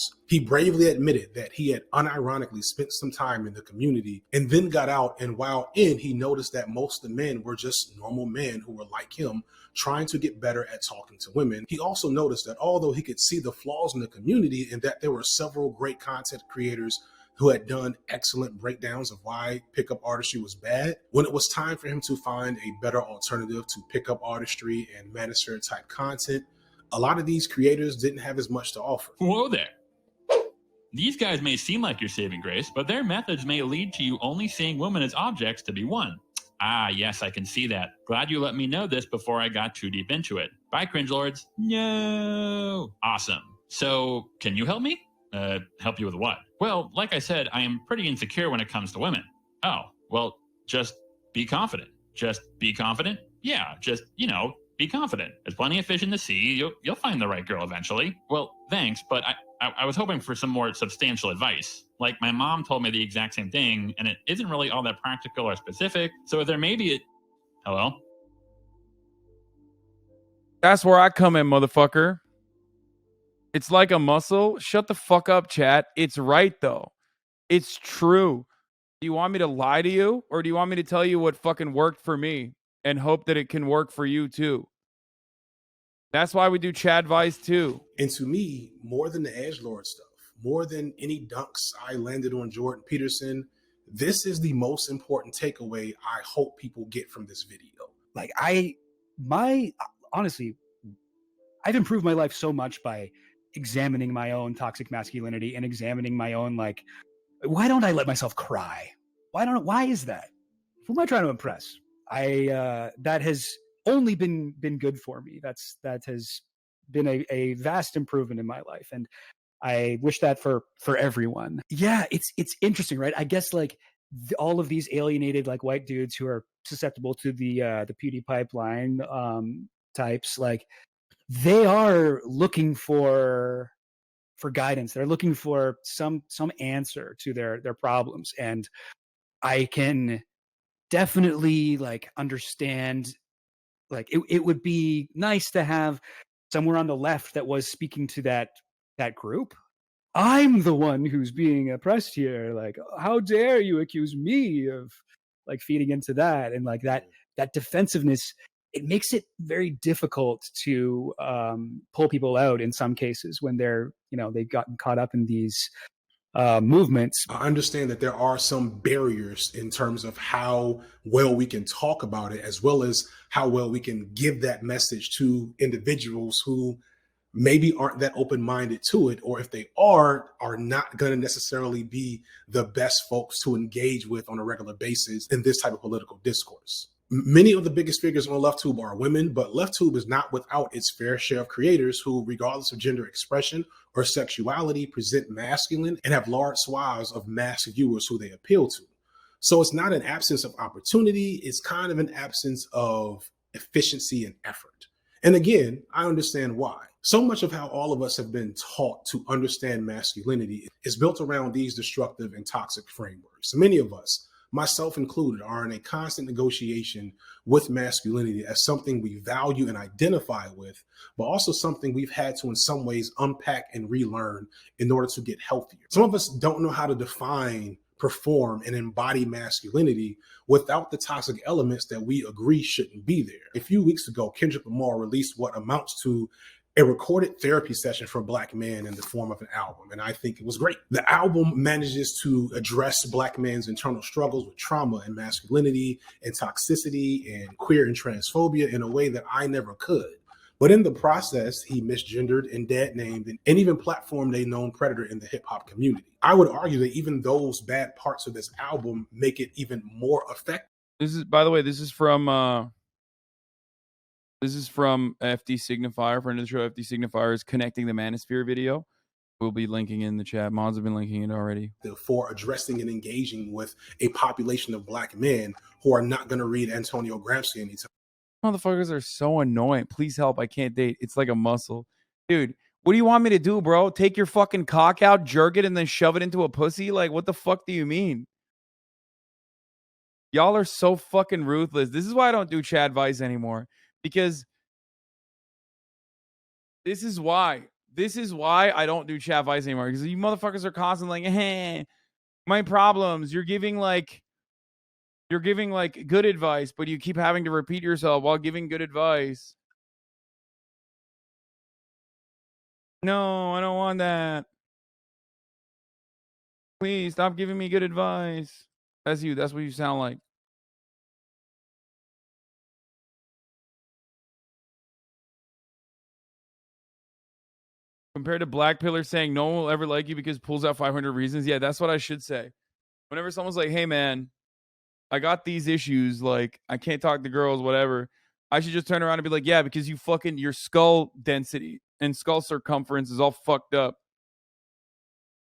years. He bravely admitted that he had unironically spent some time in the community and then got out, and while in, he noticed that most of the men were just normal men who were like him, trying to get better at talking to women. He also noticed that although he could see the flaws in the community and that there were several great content creators who had done excellent breakdowns of why pickup artistry was bad, when it was time for him to find a better alternative to pickup artistry and Manosphere type content, a lot of these creators didn't have as much to offer. Whoa there. These guys may seem like your saving grace, but their methods may lead to you only seeing women as objects to be won. Ah, yes, I can see that. Glad you let me know this before I got too deep into it. Bye, cringe lords. No. Awesome. So, can you help me? Help you with what? Well, like I said, I am pretty insecure when it comes to women. Oh, well, just be confident. Just be confident? Yeah, just, be confident. There's plenty of fish in the sea. You'll find the right girl eventually. Well, thanks, but I was hoping for some more substantial advice. Like, my mom told me the exact same thing, and it isn't really all that practical or specific. So if there may be Hello? That's where I come in, motherfucker. It's like a muscle. Shut the fuck up, chat. It's right, though. It's true. Do you want me to lie to you? Or do you want me to tell you what fucking worked for me and hope that it can work for you, too? That's why we do Chad Vice, too. And to me, more than the edgelord stuff, more than any dunks I landed on Jordan Peterson, this is the most important takeaway I hope people get from this video. Like, honestly, I've improved my life so much by examining my own toxic masculinity and examining my own, like, why don't I let myself cry? Why is that? Who am I trying to impress? That has only been good for me. That has been a vast improvement in my life. And I wish that for everyone. Yeah, it's interesting, right? I guess like all of these alienated like white dudes who are susceptible to the PewDie pipeline types, like they are looking for guidance. They're looking for some answer to their problems, and I can definitely like understand. Like it would be nice to have somewhere on the left that was speaking to that group. I'm the one who's being oppressed here. Like, how dare you accuse me of like feeding into that, and like that defensiveness. It makes it very difficult to pull people out in some cases when they've gotten caught up in these movements. I understand that there are some barriers in terms of how well we can talk about it, as well as how well we can give that message to individuals who maybe aren't that open-minded to it, or if they are not going to necessarily be the best folks to engage with on a regular basis in this type of political discourse. Many of the biggest figures on LeftTube are women, but LeftTube is not without its fair share of creators who, regardless of gender expression or sexuality, present masculine and have large swaths of masked viewers who they appeal to. So it's not an absence of opportunity, it's kind of an absence of efficiency and effort. And again, I understand why. So much of how all of us have been taught to understand masculinity is built around these destructive and toxic frameworks. Many of us, myself included, are in a constant negotiation with masculinity as something we value and identify with, but also something we've had to in some ways unpack and relearn in order to get healthier. Some of us don't know how to define, perform, and embody masculinity without the toxic elements that we agree shouldn't be there. A few weeks ago, Kendrick Lamar released what amounts to a recorded therapy session for Black men in the form of an album, and I think it was great. The album manages to address Black men's internal struggles with trauma and masculinity and toxicity and queer and transphobia in a way that I never could. But in the process, he misgendered and dead-named and even platformed a known predator in the hip-hop community. I would argue that even those bad parts of this album make it even more effective. This is, by the way, this is from FD Signifier, friend of the show. FD Signifier is connecting the Manosphere video. We'll be linking in the chat. Mods have been linking it already. For addressing and engaging with a population of Black men who are not going to read Antonio Gramsci anytime. Motherfuckers are so annoying. Please help. I can't date. It's like a muscle. Dude, what do you want me to do, bro? Take your fucking cock out, jerk it, and then shove it into a pussy? Like, what the fuck do you mean? Y'all are so fucking ruthless. This is why I don't do Chad Vice anymore. Because this is why. This is why I don't do chat vice anymore, because you motherfuckers are constantly like, hey, my problems. You're giving like good advice, but you keep having to repeat yourself while giving good advice. No, I don't want that. Please stop giving me good advice. That's you. That's what you sound like. Compared to Black Pillar saying no one will ever like you because pulls out 500 reasons. Yeah, that's what I should say. Whenever someone's like, hey, man, I got these issues. Like, I can't talk to girls, whatever. I should just turn around and be like, yeah, because your skull density and skull circumference is all fucked up.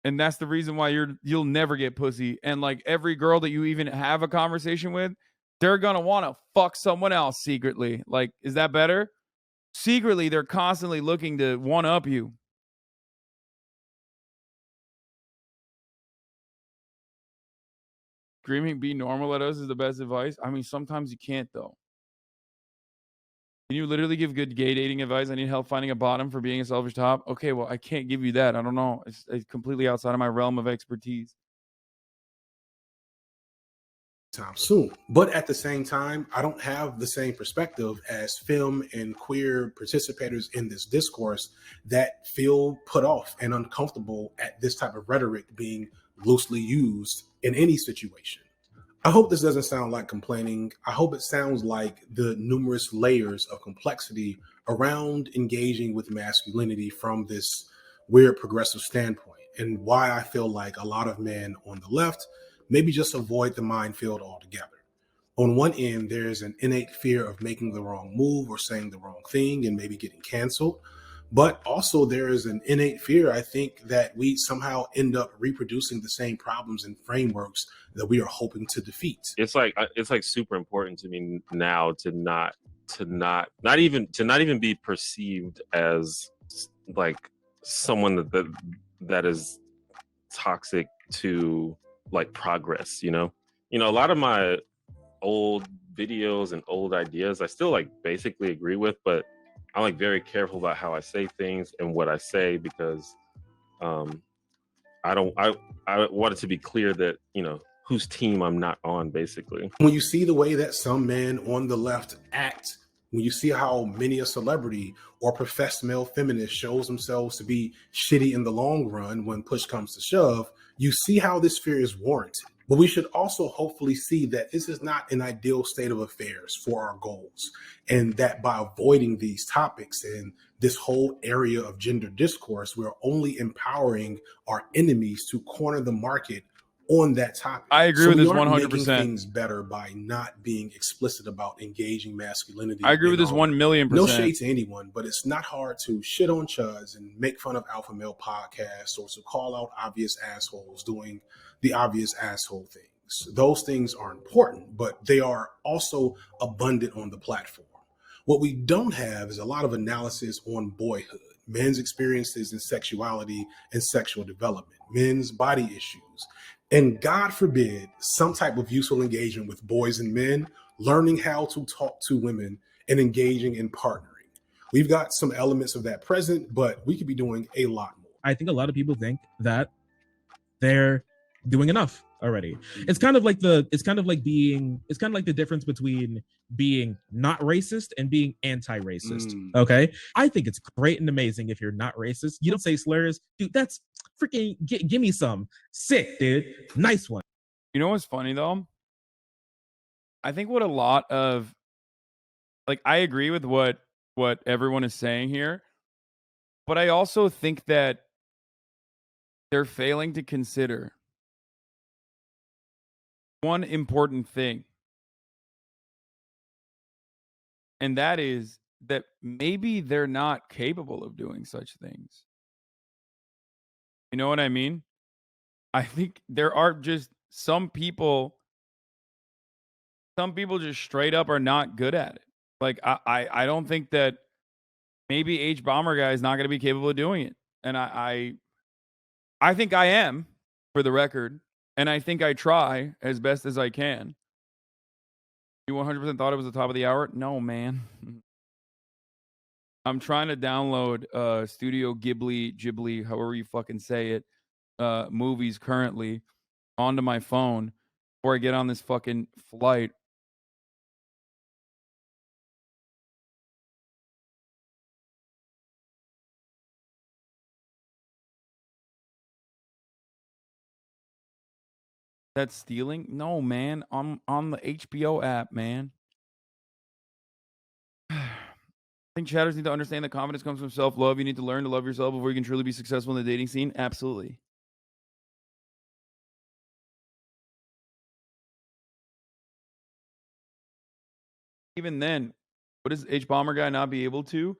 And that's the reason why you'll never get pussy. And like every girl that you even have a conversation with, they're going to want to fuck someone else secretly. Like, is that better? Secretly, they're constantly looking to one up you. Screaming be normal at us is the best advice. I mean, sometimes you can't, though. Can you literally give good gay dating advice? I need help finding a bottom for being a selfish top. Okay, well, I can't give you that. I don't know. It's completely outside of my realm of expertise. Time soon. But at the same time, I don't have the same perspective as femme and queer participators in this discourse that feel put off and uncomfortable at this type of rhetoric being loosely used in any situation. I hope this doesn't sound like complaining. I hope it sounds like the numerous layers of complexity around engaging with masculinity from this weird progressive standpoint, and why I feel like a lot of men on the left maybe just avoid the minefield altogether. On one end, there's an innate fear of making the wrong move or saying the wrong thing and maybe getting canceled. But also there is an innate fear, I think, that we somehow end up reproducing the same problems and frameworks that we are hoping to defeat. It's like super important to me now to not even be perceived as like someone that is toxic to like progress, you know, a lot of my old videos and old ideas I still like basically agree with, but I'm like very careful about how I say things and what I say, because I want it to be clear that, you know, whose team I'm not on, basically. When you see the way that some men on the left act, when you see how many a celebrity or professed male feminist shows themselves to be shitty in the long run when push comes to shove, you see how this fear is warranted. But we should also hopefully see that this is not an ideal state of affairs for our goals, and that by avoiding these topics and this whole area of gender discourse, we're only empowering our enemies to corner the market on that topic. I agree with this 100%. Making things better by not being explicit about engaging masculinity. I agree with this 1,000,000%. No shade to anyone, but it's not hard to shit on chuds and make fun of alpha male podcasts, or to call out obvious assholes doing the obvious asshole things. Those things are important, but they are also abundant on the platform. What we don't have is a lot of analysis on boyhood, men's experiences in sexuality and sexual development, men's body issues, and God forbid, some type of useful engagement with boys and men, learning how to talk to women and engaging in partnering. We've got some elements of that present, but we could be doing a lot more. I think a lot of people think that they're doing enough already. It's kind of like the difference between being not racist and being anti-racist. Okay. I think it's great and amazing if you're not racist. You don't say slurs. Dude, that's freaking give me some. Sick, dude. Nice one. You know what's funny though? I think what a lot of, like, I agree with what everyone is saying here, but I also think that they're failing to consider one important thing. And that is that maybe they're not capable of doing such things. You know what I mean? I think there are just some people just straight up are not good at it. Like, I don't think that maybe H Bomber guy is not going to be capable of doing it. And I think I am, for the record. And I think I try as best as I can. You 100% thought it was the top of the hour? No, man. I'm trying to download Studio Ghibli, however you fucking say it, movies currently onto my phone before I get on this fucking flight. That's stealing? No, man. I'm on the HBO app, man. I think chatters need to understand that confidence comes from self-love. You need to learn to love yourself before you can truly be successful in the dating scene. Absolutely. Even then, what does H Bomber guy not be able to?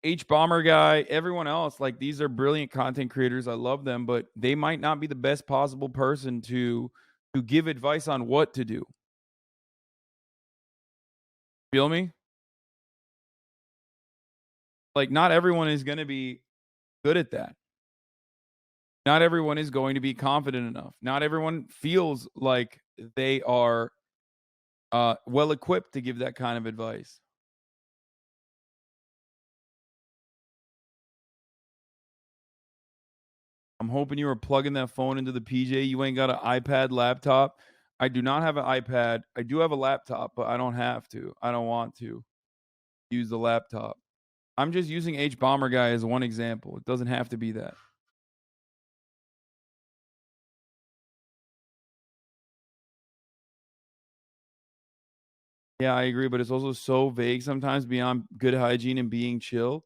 H Bomber guy, everyone else, like these are brilliant content creators. I love them, but they might not be the best possible person to give advice on what to do. Feel me? Like, not everyone is going to be good at that. Not everyone is going to be confident enough. Not everyone feels like they are well equipped to give that kind of advice. I'm hoping you were plugging that phone into the PJ. You ain't got an iPad laptop. I do not have an iPad. I do have a laptop, but I don't have to. I don't want to use the laptop. I'm just using H Bomber guy as one example. It doesn't have to be that. Yeah, I agree, but it's also so vague sometimes beyond good hygiene and being chill.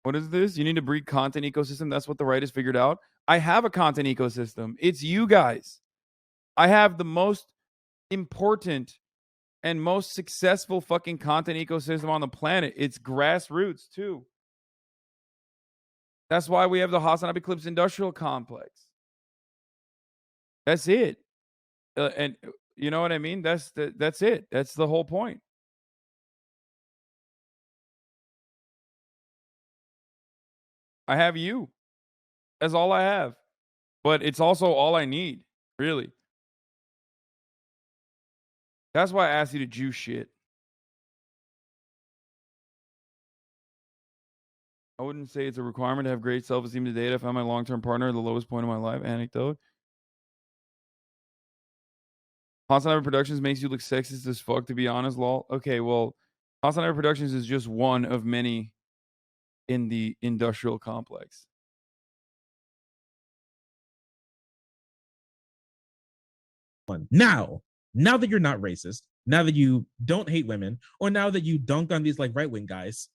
What is this? You need to breed content ecosystem. That's what the right has figured out. I have a content ecosystem. It's you guys. I have the most important and most successful fucking content ecosystem on the planet. It's grassroots too. That's why we have the HasanAbi Clips Industrial Complex. That's it. And you know what I mean? That's it. That's the whole point. I have you. That's all I have. But it's also all I need, really. That's why I asked you to juice shit. I wouldn't say it's a requirement to have great self-esteem to date. I found my long-term partner at the lowest point of my life. Anecdote. HasanAbi Productions makes you look sexist as fuck, to be honest, lol. Okay, well, HasanAbi Productions is just one of many in the industrial complex. Now that you're not racist, now that you don't hate women, or now that you dunk on these like right-wing guys,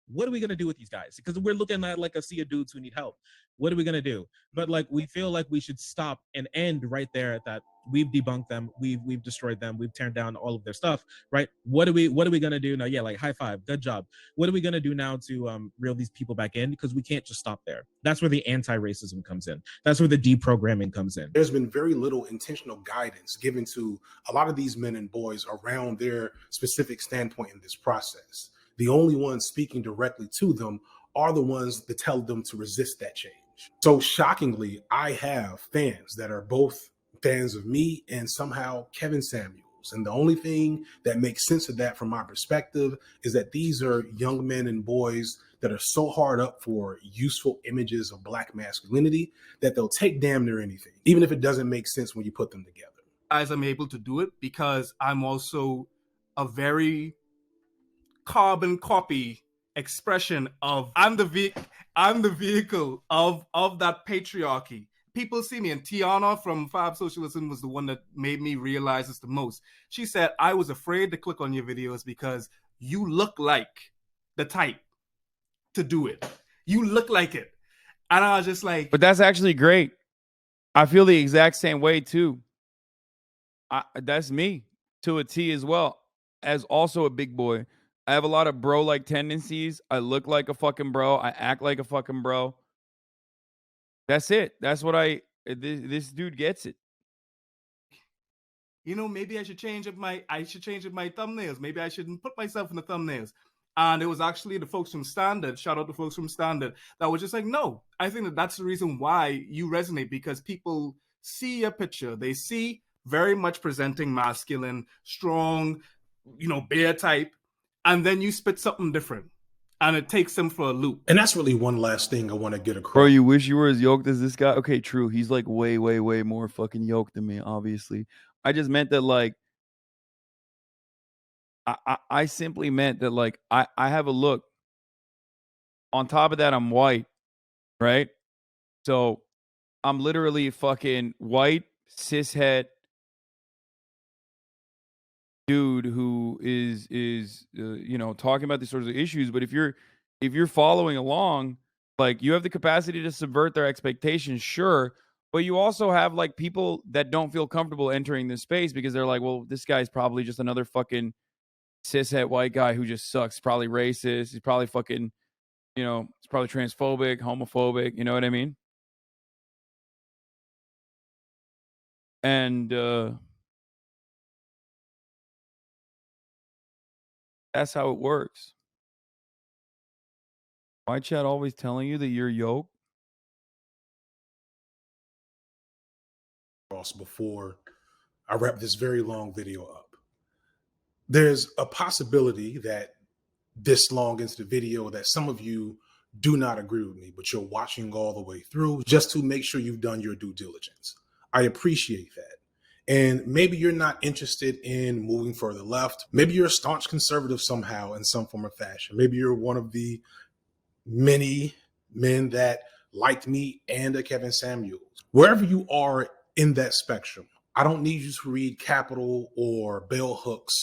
what are we gonna do with these guys? Because we're looking at like a sea of dudes who need help. What are we gonna do? But like we feel like we should stop and end right there at that. We've debunked them, we've destroyed them, we've turned down all of their stuff, right? What are we gonna do now? Yeah, like high five, good job. What are we gonna do now to reel these people back in? Because we can't just stop there. That's where the anti-racism comes in. That's where the deprogramming comes in. There's been very little intentional guidance given to a lot of these men and boys around their specific standpoint in this process. The only ones speaking directly to them are the ones that tell them to resist that change. So shockingly, I have fans that are both fans of me and somehow Kevin Samuels. And the only thing that makes sense of that from my perspective is that these are young men and boys that are so hard up for useful images of Black masculinity that they'll take damn near anything, even if it doesn't make sense when you put them together. As I'm able to do it because I'm also a very carbon copy expression of I'm the vehicle of that patriarchy. People see me, and Tiana from Fab Socialism was the one that made me realize this the most. She said, I was afraid to click on your videos because you look like the type to do it. You look like it. And I was just like... But that's actually great. I feel the exact same way too. That's me to a T as well. As also a big boy. I have a lot of bro-like tendencies. I look like a fucking bro. I act like a fucking bro. That's it. That's what this dude gets it. You know, maybe I should change up my thumbnails. Maybe I shouldn't put myself in the thumbnails. And it was actually the folks from Standard, shout out to folks from Standard, that was just like, no, I think that's the reason why you resonate, because people see your picture. They see very much presenting masculine, strong, bear type, and then you spit something different, and it takes them for a loop. And that's really one last thing I want to get across. Bro, you wish you were as yoked as this guy? Okay, true. He's like way, way, way more fucking yoked than me, obviously. I just meant that, like, I simply meant that, like, I have a look. On top of that, I'm white, right? So I'm literally fucking white, cishet dude who is talking about these sorts of issues. But if you're following along, like, you have the capacity to subvert their expectations, sure, but you also have, like, people that don't feel comfortable entering this space because they're like, well, this guy's probably just another fucking cishet white guy who just sucks. He's probably racist. He's probably fucking, he's probably transphobic, homophobic. You know what I mean? And that's how it works. Why chat always telling you that you're yoked? Before I wrap this very long video up. There's a possibility that this long into the video that some of you do not agree with me, but you're watching all the way through just to make sure you've done your due diligence. I appreciate that. And maybe you're not interested in moving further left. Maybe you're a staunch conservative somehow in some form or fashion. Maybe you're one of the many men that liked me and Kevin Samuels. Wherever you are in that spectrum, I don't need you to read Capital or Bell Hooks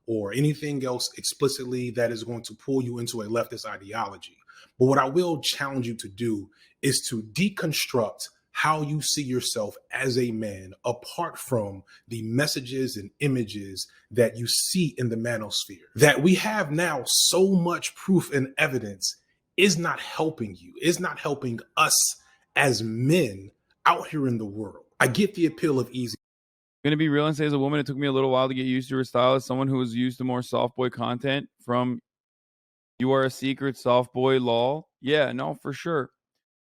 or anything else explicitly that is going to pull you into a leftist ideology. But what I will challenge you to do is to deconstruct how you see yourself as a man apart from the messages and images that you see in the manosphere. That we have now so much proof and evidence is not helping you, is not helping us as men out here in the world. I get the appeal of easy. I'm gonna be real and say, as a woman, it took me a little while to get used to her style. As someone who was used to more soft boy content from You Are a Secret, Soft Boy, LOL. Yeah, no, for sure.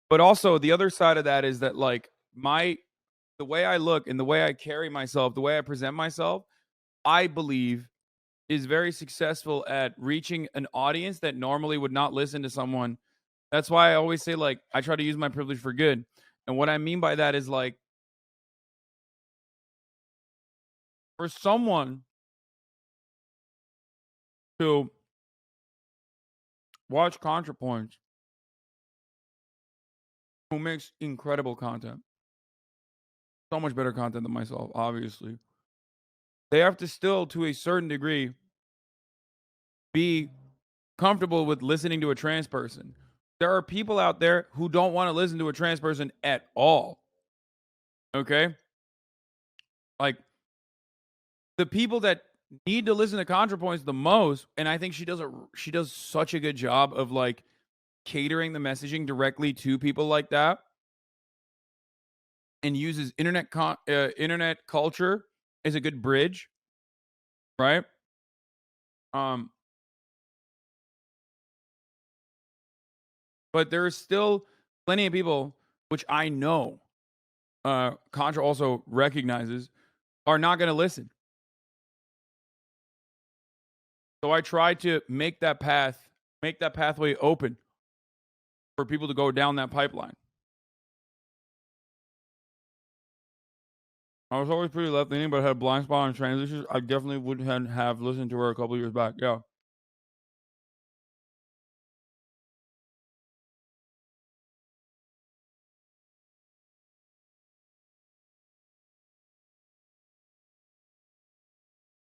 But also the other side of that is that, like, the way I look and the way I carry myself, the way I present myself, I believe is very successful at reaching an audience that normally would not listen to someone. That's why I always say, like, I try to use my privilege for good. And what I mean by that is, like, for someone to watch ContraPoints, who makes incredible content, so much better content than myself, obviously, they have to still, to a certain degree, be comfortable with listening to a trans person. There are people out there who don't want to listen to a trans person at all. Okay? Like, the people that need to listen to ContraPoints the most, and I think she does such a good job of, like, catering the messaging directly to people like that, and uses internet culture as a good bridge, right? But there is still plenty of people, which I know Contra also recognizes, are not going to listen. So I try to make that pathway open for people to go down that pipeline. I was always pretty left-leaning, but I had a blind spot on trans issues. I definitely wouldn't have listened to her a couple years back. Yeah.